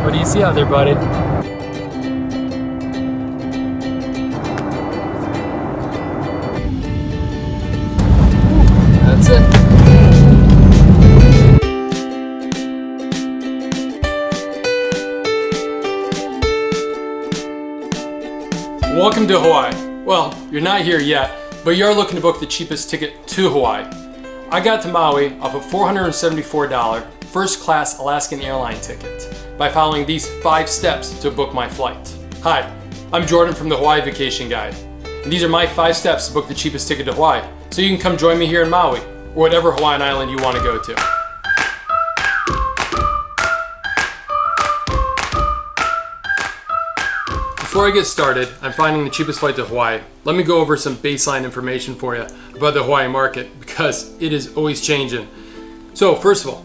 What do you see out there, buddy? That's it. Welcome to Hawaii. Well, you're not here yet, but you're looking to book the cheapest ticket to Hawaii. I got to Maui off a $474 first class Alaskan airline ticket by following these 5 steps to book my flight. Hi, I'm Jordan from the Hawaii Vacation Guide, and these are my 5 steps to book the cheapest ticket to Hawaii, so you can come join me here in Maui, or whatever Hawaiian island you want to go to. Before I get started on finding the cheapest flight to Hawaii, let me go over some baseline information for you about the Hawaii market, because it is always changing. So first of all,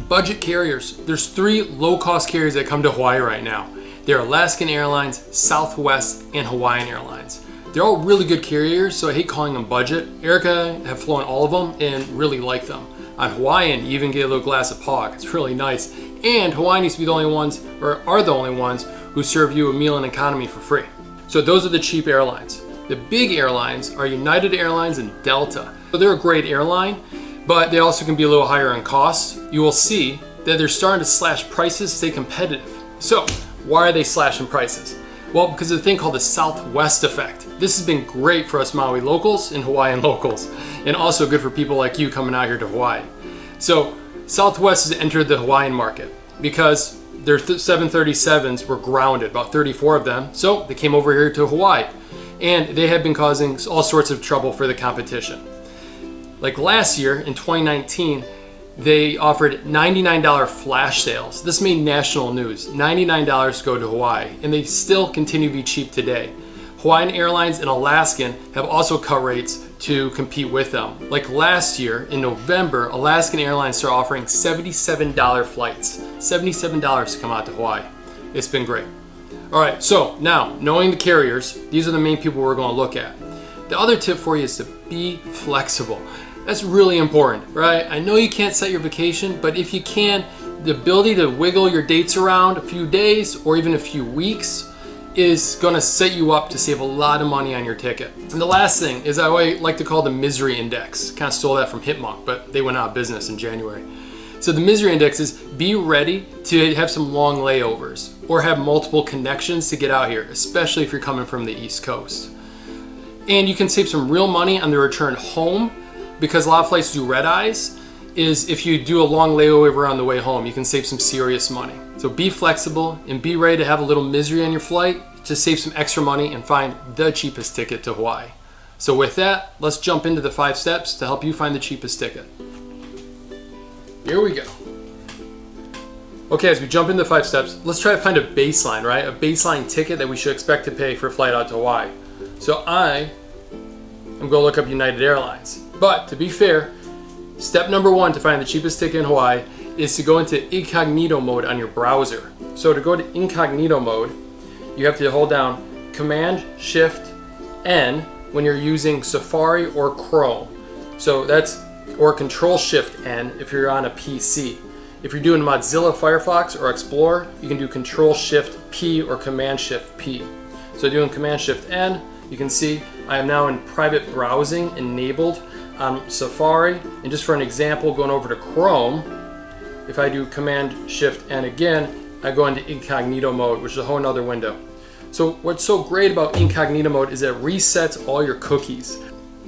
budget carriers. There's 3 low-cost carriers that come to Hawaii right now. They're Alaskan Airlines, Southwest, and Hawaiian Airlines. They're all really good carriers, so I hate calling them budget. Erica have flown all of them and really like them. On Hawaiian, you even get a little glass of pog. It's really nice. And Hawaiian used to be the only ones, or are the only ones, who serve you a meal in economy for free. So those are the cheap airlines. The big airlines are United Airlines and Delta. So they're a great airline, but they also can be a little higher in cost. You will see that they're starting to slash prices to stay competitive. So why are they slashing prices? Well, because of the thing called the Southwest effect. This has been great for us Maui locals and Hawaiian locals, and also good for people like you coming out here to Hawaii. So Southwest has entered the Hawaiian market because their 737s were grounded, about 34 of them, so they came over here to Hawaii. And they have been causing all sorts of trouble for the competition. Like last year, in 2019, they offered $99 flash sales. This made national news. $99 to go to Hawaii, and they still continue to be cheap today. Hawaiian Airlines and Alaskan have also cut rates to compete with them. Like last year, in November, Alaskan Airlines started offering $77 flights. $77 to come out to Hawaii. It's been great. All right, so now, knowing the carriers, these are the main people we're going to look at. The other tip for you is to be flexible. That's really important, right? I know you can't set your vacation, but if you can, the ability to wiggle your dates around a few days or even a few weeks is going to set you up to save a lot of money on your ticket. And the last thing is I like to call the misery index. Kind of stole that from Hipmunk, but they went out of business in January. So the misery index is be ready to have some long layovers or have multiple connections to get out here, especially if you're coming from the East Coast. And you can save some real money on the return home, because a lot of flights do red eyes. Is if you do a long layover on the way home, you can save some serious money. So be flexible and be ready to have a little misery on your flight to save some extra money and find the cheapest ticket to Hawaii. So with that, let's jump into the 5 steps to help you find the cheapest ticket. Here we go. Okay, as we jump into 5 steps, let's try to find a baseline, right? A baseline ticket that we should expect to pay for a flight out to Hawaii. So I'm going to look up United Airlines. But to be fair, step number 1 to find the cheapest ticket in Hawaii is to go into incognito mode on your browser. So to go to incognito mode, you have to hold down Command-Shift-N when you're using Safari or Chrome. So that's, or Control-Shift-N if you're on a PC. If you're doing Mozilla Firefox or Explorer, you can do Control-Shift-P or Command-Shift-P. So doing Command-Shift-N, you can see I am now in private browsing enabled on Safari. And just for an example, going over to Chrome, if I do Command-Shift-N again, I go into incognito mode, which is a whole other window. So what's so great about incognito mode is it resets all your cookies.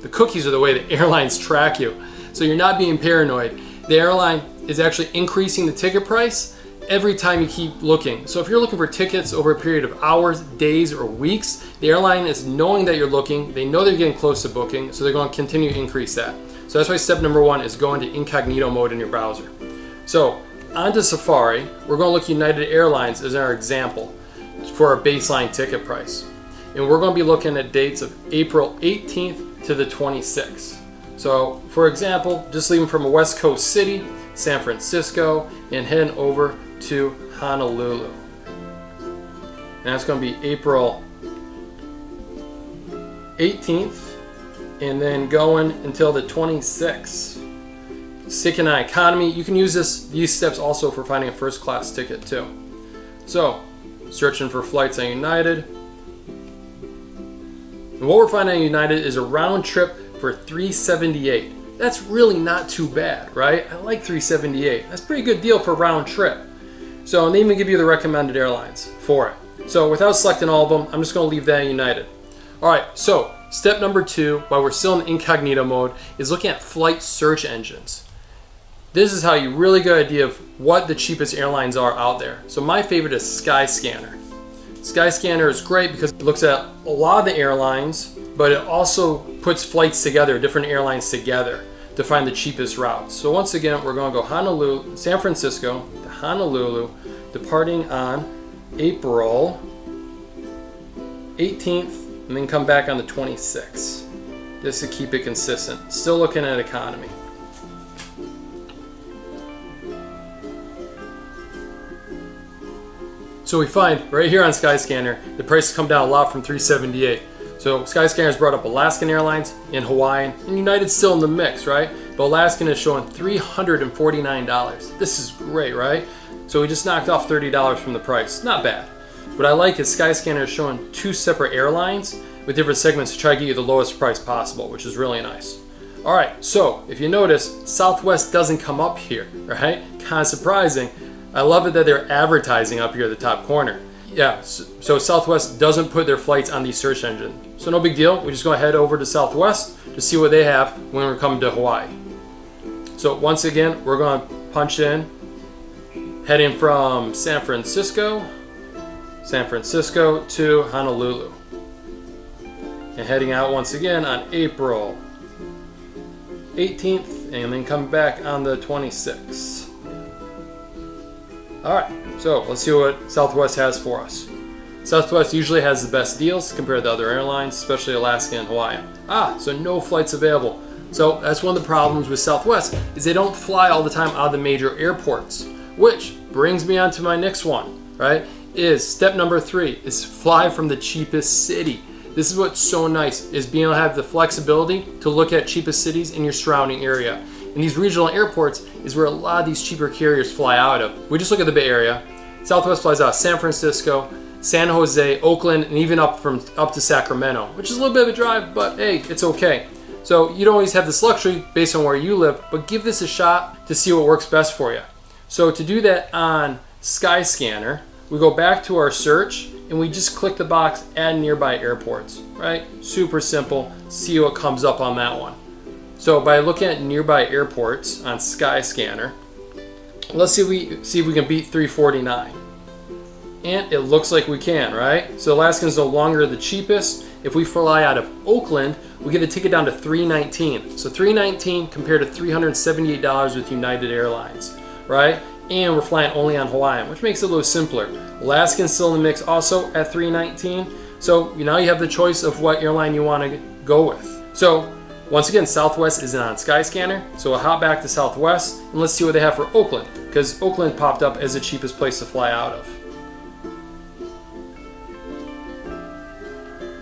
The cookies are the way the airlines track you. So you're not being paranoid. The airline is actually increasing the ticket price every time you keep looking. So if you're looking for tickets over a period of hours, days, or weeks, the airline is knowing that you're looking, they know they're getting close to booking, so they're going to continue to increase that. So that's why step number 1 is go into incognito mode in your browser. So onto Safari, we're going to look United Airlines as our example for our baseline ticket price. And we're going to be looking at dates of April 18th to the 26th. So for example, just leaving from a West Coast city, San Francisco, and heading over to Honolulu. And that's going to be April 18th and then going until the 26th. Sticking on economy, you can use these steps also for finding a first class ticket too. So, searching for flights on United. And what we're finding on United is a round trip for $378. That's really not too bad, right? I like $378. That's a pretty good deal for a round trip. So, and they even give you the recommended airlines for it. So, without selecting all of them, I'm just going to leave that at United. All right, so step number 2, while we're still in incognito mode, is looking at flight search engines. This is how you really get an idea of what the cheapest airlines are out there. So my favorite is Skyscanner. Skyscanner is great because it looks at a lot of the airlines, but it also puts flights together, different airlines together to find the cheapest routes. So once again, we're going to go San Francisco to Honolulu, departing on April 18th, and then come back on the 26th, just to keep it consistent. Still looking at economy. So we find right here on Skyscanner, the prices come down a lot from $378. So Skyscanner has brought up Alaskan Airlines and Hawaiian, and United's still in the mix, right? But Alaskan is showing $349. This is great, right? So we just knocked off $30 from the price. Not bad. What I like is Skyscanner is showing 2 separate airlines with different segments to try to get you the lowest price possible, which is really nice. All right, so if you notice, Southwest doesn't come up here, right? Kind of surprising. I love it that they're advertising up here at the top corner. Yeah, so Southwest doesn't put their flights on the search engine. So no big deal. We're just going to head over to Southwest to see what they have when we're coming to Hawaii. So once again, we're going to punch in, heading from San Francisco to Honolulu. And heading out once again on April 18th and then come back on the 26th. Alright, so let's see what Southwest has for us. Southwest usually has the best deals compared to other airlines, especially Alaska and Hawaii. So no flights available. So that's one of the problems with Southwest, is they don't fly all the time out of the major airports. Which brings me on to my next one, right? Is step number 3 is fly from the cheapest city. This is what's so nice, is being able to have the flexibility to look at cheapest cities in your surrounding area. And these regional airports is where a lot of these cheaper carriers fly out of. We just look at the Bay Area. Southwest flies out of San Francisco, San Jose, Oakland, and even up to Sacramento, which is a little bit of a drive, but hey, it's okay. So you don't always have this luxury based on where you live, but give this a shot to see what works best for you. So to do that on Skyscanner, we go back to our search and we just click the box, add nearby airports, right? Super simple. See what comes up on that one. So by looking at nearby airports on Skyscanner, let's see if we can beat $349. And it looks like we can, right? So Alaskan is no longer the cheapest. If we fly out of Oakland, we get a ticket down to $319. So $319 compared to $378 with United Airlines, right? And we're flying only on Hawaiian, which makes it a little simpler. Alaskan's still in the mix also at $319. So now you have the choice of what airline you want to go with. So once again, Southwest isn't on Skyscanner. So we'll hop back to Southwest and let's see what they have for Oakland, because Oakland popped up as the cheapest place to fly out of.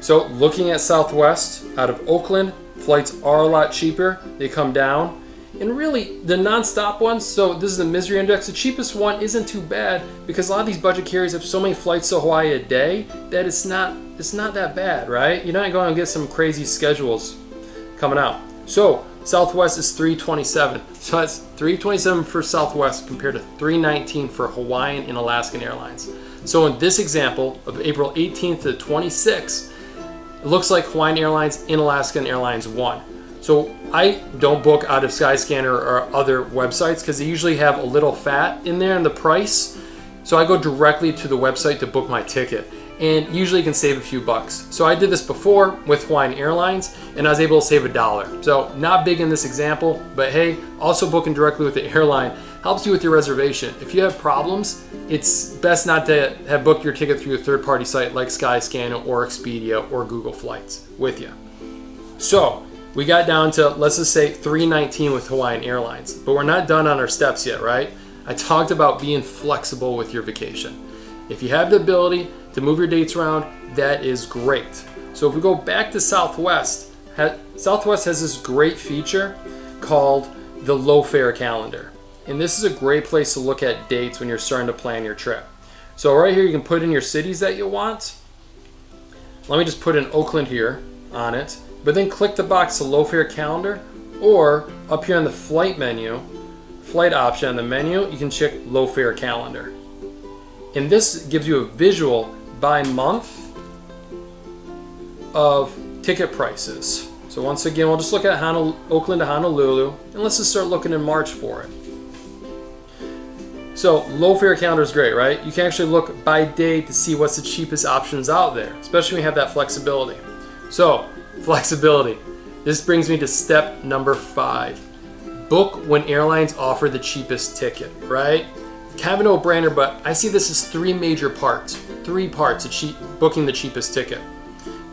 So looking at Southwest out of Oakland, flights are a lot cheaper. They come down. And really, the non-stop ones, so this is the misery index, the cheapest one isn't too bad because a lot of these budget carriers have so many flights to Hawaii a day that it's not that bad, right? You're not going to get some crazy schedules coming out. So Southwest is $327. So that's $327 for Southwest compared to $319 for Hawaiian and Alaskan Airlines. So in this example of April 18th to 26th, it looks like Hawaiian Airlines and Alaskan Airlines won. So I don't book out of Skyscanner or other websites because they usually have a little fat in there in the price. So I go directly to the website to book my ticket, and usually you can save a few bucks. So I did this before with Hawaiian Airlines and I was able to save $1. So not big in this example, but hey, also booking directly with the airline helps you with your reservation. If you have problems, it's best not to have booked your ticket through a third-party site like Skyscanner or Expedia or Google Flights with you. So we got down to, let's just say, $319 with Hawaiian Airlines, but we're not done on our steps yet, right? I talked about being flexible with your vacation. If you have the ability to move your dates around, that is great. So if we go back to Southwest, Southwest has this great feature called the low fare calendar. And this is a great place to look at dates when you're starting to plan your trip. So right here you can put in your cities that you want. Let me just put in Oakland here on it, but then click the box to low fare calendar, or up here on the flight menu, flight option on the menu, you can check low fare calendar. And this gives you a visual by month of ticket prices. So once again, we'll just look at Oakland to Honolulu, and let's just start looking in March for it. So low fare calendar is great, right? You can actually look by day to see what's the cheapest options out there, especially when you have that flexibility. So flexibility. This brings me to step number 5. Book when airlines offer the cheapest ticket, right? Kind of a no-brainer, but I see this as 3 major parts. 3 parts of booking the cheapest ticket.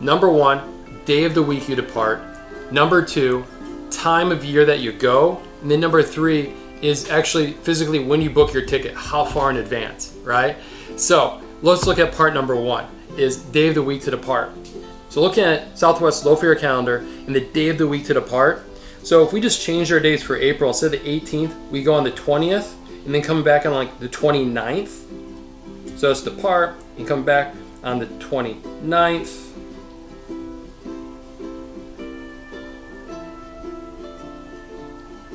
Number 1, day of the week you depart. Number 2, time of year that you go. And then number 3 is actually physically when you book your ticket, how far in advance, right? So let's look at part number 1, is day of the week to depart. So looking at Southwest low fare calendar and the day of the week to depart. So if we just change our dates for April, instead of the 18th, we go on the 20th and then come back on like the 29th. So it's depart and come back on the 29th.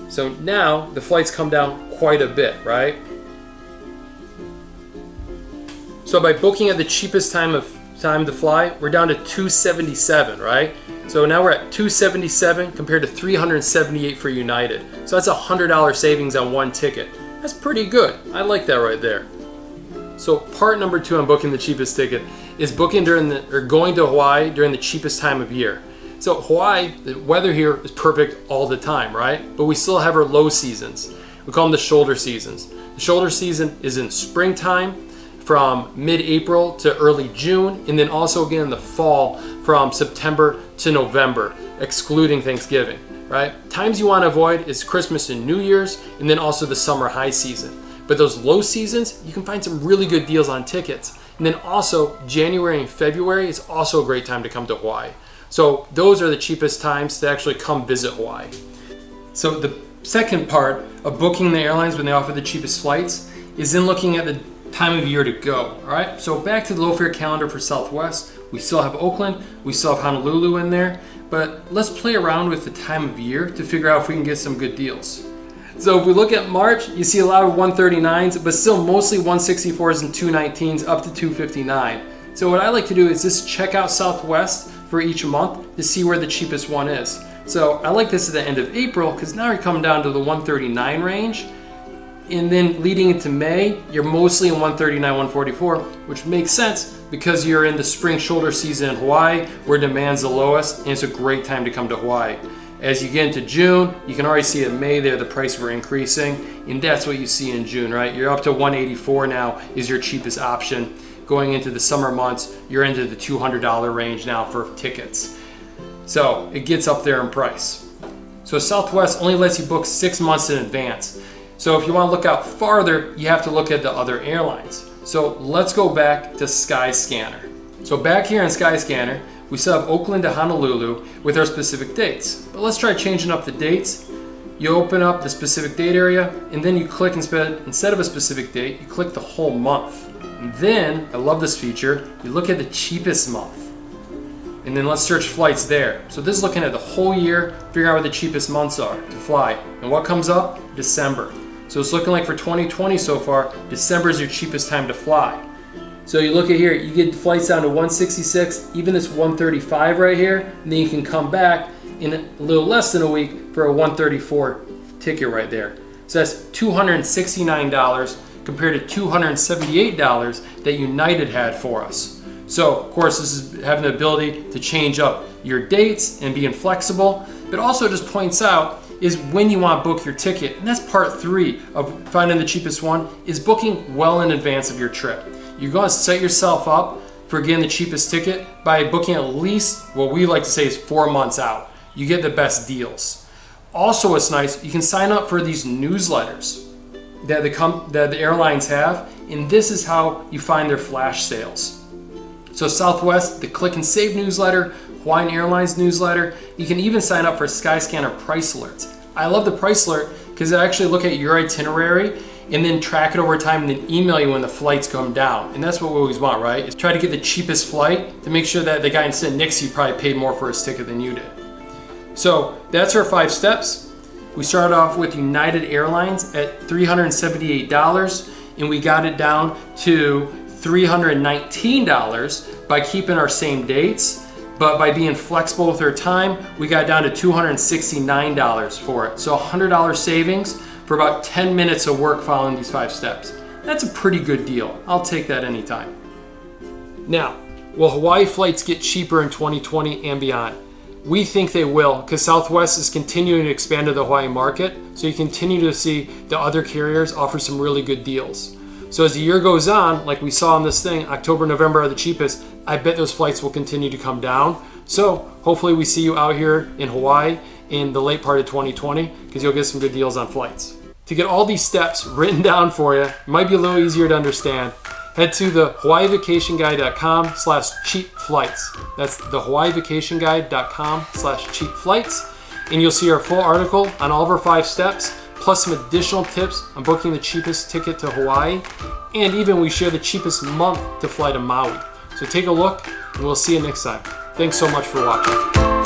So now the flights come down quite a bit, right? So by booking at the cheapest time to fly, we're down to $277, right? So now we're at $277 compared to $378 for United. So that's $100 savings on one ticket. That's pretty good. I like that right there. So part number 2 on booking the cheapest ticket is booking going to Hawaii during the cheapest time of year. So Hawaii, the weather here is perfect all the time, right? But we still have our low seasons. We call them the shoulder seasons. The shoulder season is in springtime from mid-April to early June, and then also again in the fall from September to November, excluding Thanksgiving, right? Times you want to avoid is Christmas and New Year's, and then also the summer high season. But those low seasons, you can find some really good deals on tickets. And then also January and February is also a great time to come to Hawaii. So those are the cheapest times to actually come visit Hawaii. So the second part of booking the airlines when they offer the cheapest flights is in looking at the time of year to go. All right, so back to the low fare calendar for Southwest. We still have Oakland, we still have Honolulu in there, but let's play around with the time of year to figure out if we can get some good deals. So if we look at March, you see a lot of 139s, but still mostly 164s and 219s up to 259. So what I like to do is just check out Southwest for each month to see where the cheapest one is. So I like this at the end of April because now you're coming down to the 139 range. And then leading into May, you're mostly in 139, 144, which makes sense because you're in the spring shoulder season in Hawaii where demand's the lowest, and it's a great time to come to Hawaii. As you get into June, you can already see in May there the prices were increasing, and that's what you see in June, right? You're up to 184 now is your cheapest option. Going into the summer months, you're into the $200 range now for tickets. So it gets up there in price. So Southwest only lets you book 6 months in advance. So if you want to look out farther, you have to look at the other airlines. So let's go back to Skyscanner. So back here in Skyscanner, we still have Oakland to Honolulu with our specific dates. But let's try changing up the dates. You open up the specific date area, and then you click instead of a specific date, you click the whole month. And then, I love this feature, you look at the cheapest month. And then let's search flights there. So this is looking at the whole year, figuring out where the cheapest months are to fly. And what comes up? December. So it's looking like for 2020 so far, December is your cheapest time to fly. So you look at here, you get flights down to 166, even this 135 right here, and then you can come back in a little less than a week for a 134 ticket right there. So that's $269 compared to $278 that United had for us. So of course this is having the ability to change up your dates and being flexible, but also just points out is when you want to book your ticket. And that's part 3 of finding the cheapest one, is booking well in advance of your trip. You're going to set yourself up for getting the cheapest ticket by booking at least what we like to say is 4 months out. You get the best deals. Also what's nice, you can sign up for these newsletters that the airlines have, and this is how you find their flash sales. So Southwest, the Click and Save newsletter, Hawaiian Airlines newsletter, you can even sign up for Skyscanner price alerts. I love the price alert because I actually look at your itinerary and then track it over time and then email you when the flights come down. And that's what we always want, right? Is try to get the cheapest flight to make sure that the guy sitting next to you probably paid more for his ticket than you did. So that's our 5 steps. We started off with United Airlines at $378, and we got it down to $319 by keeping our same dates. But by being flexible with our time, we got down to $269 for it. So $100 savings for about 10 minutes of work following these 5 steps. That's a pretty good deal. I'll take that anytime. Now, will Hawaii flights get cheaper in 2020 and beyond? We think they will, because Southwest is continuing to expand to the Hawaii market, so you continue to see the other carriers offer some really good deals. So as the year goes on, like we saw on this thing, October, November are the cheapest, I bet those flights will continue to come down. So hopefully we see you out here in Hawaii in the late part of 2020, because you'll get some good deals on flights. To get all these steps written down for you, it might be a little easier to understand, head to the hawaiivacationguide.com/cheapflights. That's the hawaiivacationguide.com/cheapflights. And you'll see our full article on all of our 5 steps, plus some additional tips on booking the cheapest ticket to Hawaii. And even we share the cheapest month to fly to Maui. So take a look, and we'll see you next time. Thanks so much for watching.